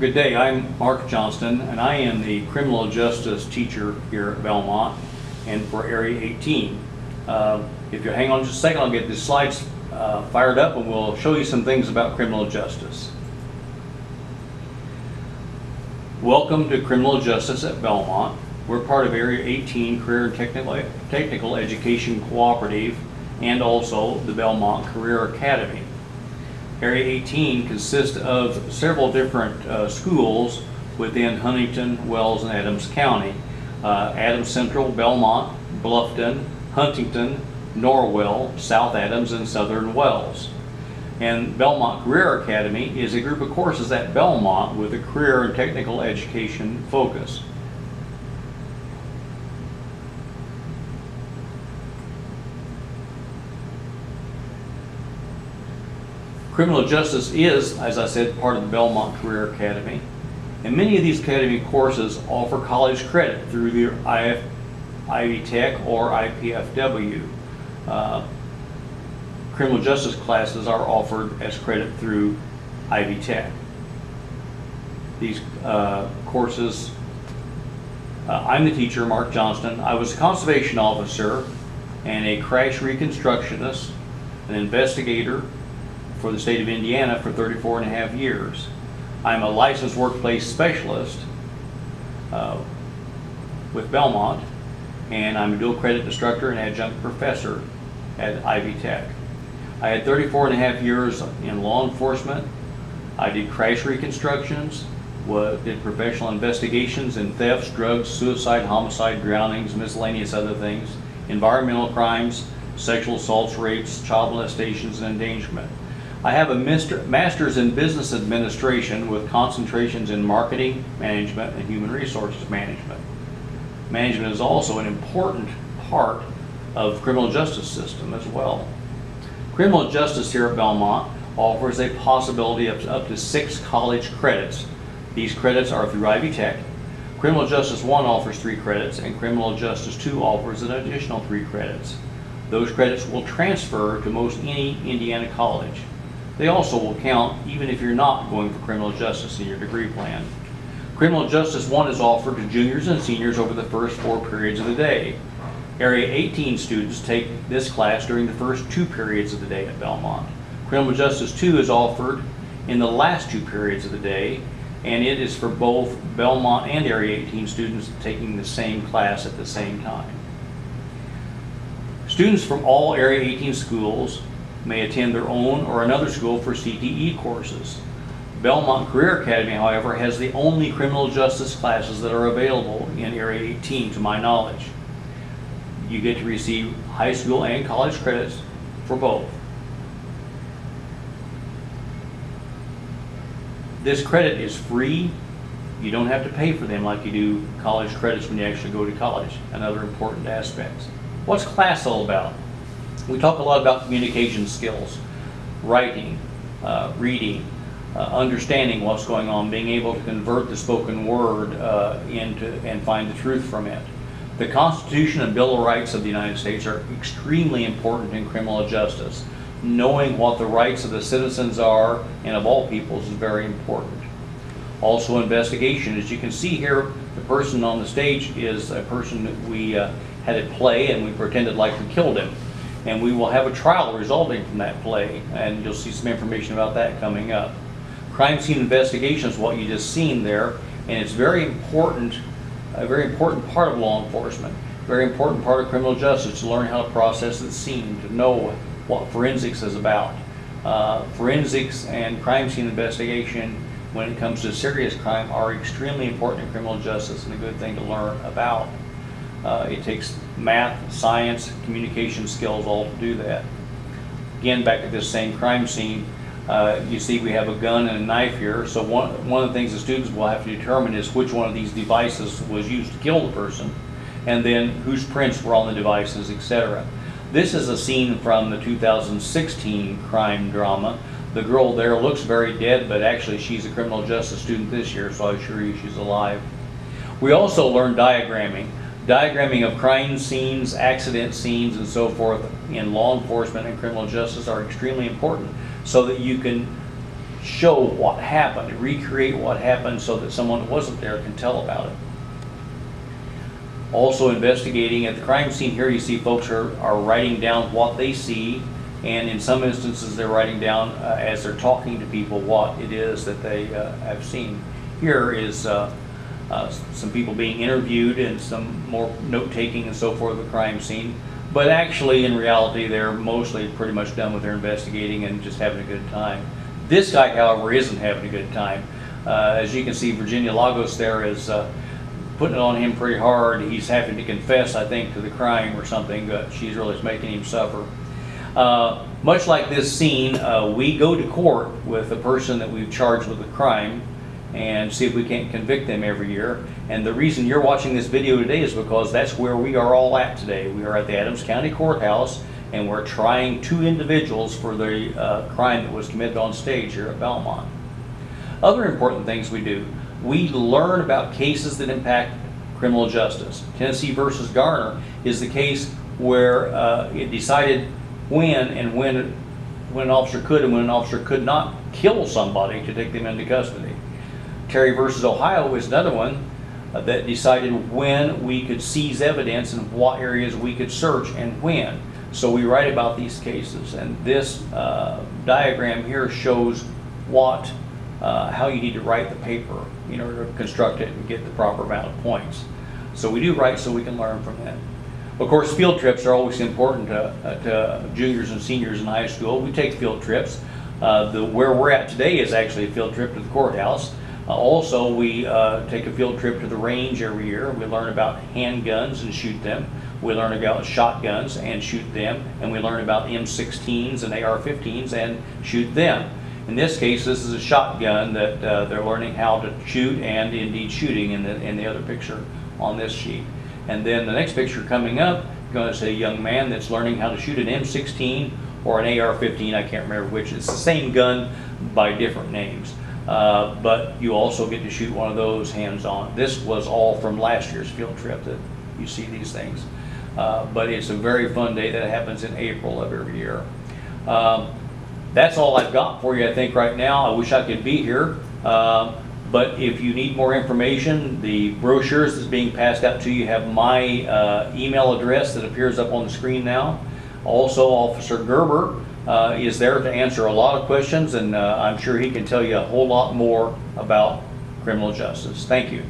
Good day, I'm Mark Johnston, and I am the criminal justice teacher here at Bellmont and for Area 18. If you'll hang on just a second, I'll get the slides fired up and we'll show you some things about criminal justice. Welcome to Criminal Justice at Bellmont. We're part of Area 18 Career and Technical Education Cooperative and also the Bellmont Career Academy. Area 18 consists of several different schools within Huntington, Wells, and Adams County. Adams Central, Bellmont, Bluffton, Huntington, Norwell, South Adams, and Southern Wells. And Bellmont Career Academy is a group of courses at Bellmont with a career and technical education focus. Criminal justice is, as I said, part of the Bellmont Career Academy, and many of these academy courses offer college credit through the Ivy Tech or IPFW. Criminal justice classes are offered as credit through Ivy Tech. These courses, I'm the teacher, Mark Johnston. I was a conservation officer and a crash reconstructionist, an investigator for the state of Indiana for 34.5 years. I'm a licensed workplace specialist with Bellmont, and I'm a dual credit instructor and adjunct professor at Ivy Tech. I had 34.5 years in law enforcement. I did crash reconstructions, did professional investigations in thefts, drugs, suicide, homicide, drownings, miscellaneous other things, environmental crimes, sexual assaults, rapes, child molestations, and endangerment. I have a master's in business administration with concentrations in marketing, management, and human resources management. Management is also an important part of the criminal justice system as well. Criminal justice here at Bellmont offers a possibility of up to 6 college credits. These credits are through Ivy Tech. Criminal Justice 1 offers 3 credits, and Criminal Justice 2 offers an additional 3 credits. Those credits will transfer to most any Indiana college. They also will count even if you're not going for criminal justice in your degree plan. Criminal Justice 1 is offered to juniors and seniors over the first 4 periods of the day. Area 18 students take this class during the first 2 periods of the day at Bellmont. Criminal Justice 2 is offered in the last 2 periods of the day, and it is for both Bellmont and Area 18 students taking the same class at the same time. Students from all Area 18 schools may attend their own or another school for CTE courses. Bellmont Career Academy, however, has the only criminal justice classes that are available in Area 18 to my knowledge. You get to receive high school and college credits for both. This credit is free. You don't have to pay for them like you do college credits when you actually go to college. Another important aspect. What's class all about? We talk a lot about communication skills, writing, reading, understanding what's going on, being able to convert the spoken word into and find the truth from it. The Constitution and Bill of Rights of the United States are extremely important in criminal justice. Knowing what the rights of the citizens are and of all peoples is very important. Also investigation. As you can see here, the person on the stage is a person that we had at play and we pretended like we killed him. And we will have a trial resulting from that play, and you'll see some information about that coming up. Crime scene investigation is what you just seen there, and it's very important, a very important part of law enforcement, very important part of criminal justice, to learn how to process the scene, to know what forensics is about. Forensics and crime scene investigation, when it comes to serious crime, are extremely important in criminal justice and a good thing to learn about. It takes math, science, communication skills all to do that. Again, back at this same crime scene, you see we have a gun and a knife here. So one of the things the students will have to determine is which one of these devices was used to kill the person, and then whose prints were on the devices, etc. This is a scene from the 2016 crime drama. The girl there looks very dead, but actually she's a criminal justice student this year, so I assure you she's alive. We also learned diagramming. Diagramming of crime scenes, accident scenes, and so forth in law enforcement and criminal justice are extremely important so that you can show what happened, to recreate what happened so that someone who wasn't there can tell about it. Also investigating at the crime scene here, you see folks are writing down what they see, and in some instances they're writing down as they're talking to people what it is that they have seen. Here is some people being interviewed and some more note-taking and so forth of the crime scene. But actually, in reality, they're mostly pretty much done with their investigating and just having a good time. This guy, however, isn't having a good time. As you can see, Virginia Lagos there is putting it on him pretty hard. He's having to confess, I think, to the crime or something, but she's really making him suffer. Much like this scene, we go to court with the person that we've charged with a crime and see if we can't convict them every year. And the reason you're watching this video today is because that's where we are all at today. We are at the Adams County Courthouse, and we're trying 2 individuals for the crime that was committed on stage here at Bellmont. Other important things we do, we learn about cases that impact criminal justice. Tennessee versus Garner is the case where it decided when an officer could and when an officer could not kill somebody to take them into custody. Terry versus Ohio is another one that decided when we could seize evidence and what areas we could search and when. So we write about these cases, and this diagram here shows how you need to write the paper in order to construct it and get the proper amount of points. So we do write so we can learn from that. Of course, field trips are always important to juniors and seniors in high school. We take field trips. Where we're at today is actually a field trip to the courthouse. Also, we take a field trip to the range every year. We learn about handguns and shoot them. We learn about shotguns and shoot them. And we learn about M16s and AR-15s and shoot them. In this case, this is a shotgun that they're learning how to shoot and indeed shooting in the other picture on this sheet. And then the next picture coming up, you're going to see a young man that's learning how to shoot an M16 or an AR-15, I can't remember which. It's the same gun by different names. But you also get to shoot one of those hands-on. This was all from last year's field trip that you see these things. But it's a very fun day that happens in April of every year. That's all I've got for you, I think, right now. I wish I could be here. But if you need more information, the brochures that's being passed out to you have my email address that appears up on the screen now. Also, Officer Gerber is there to answer a lot of questions, and I'm sure he can tell you a whole lot more about criminal justice. Thank you.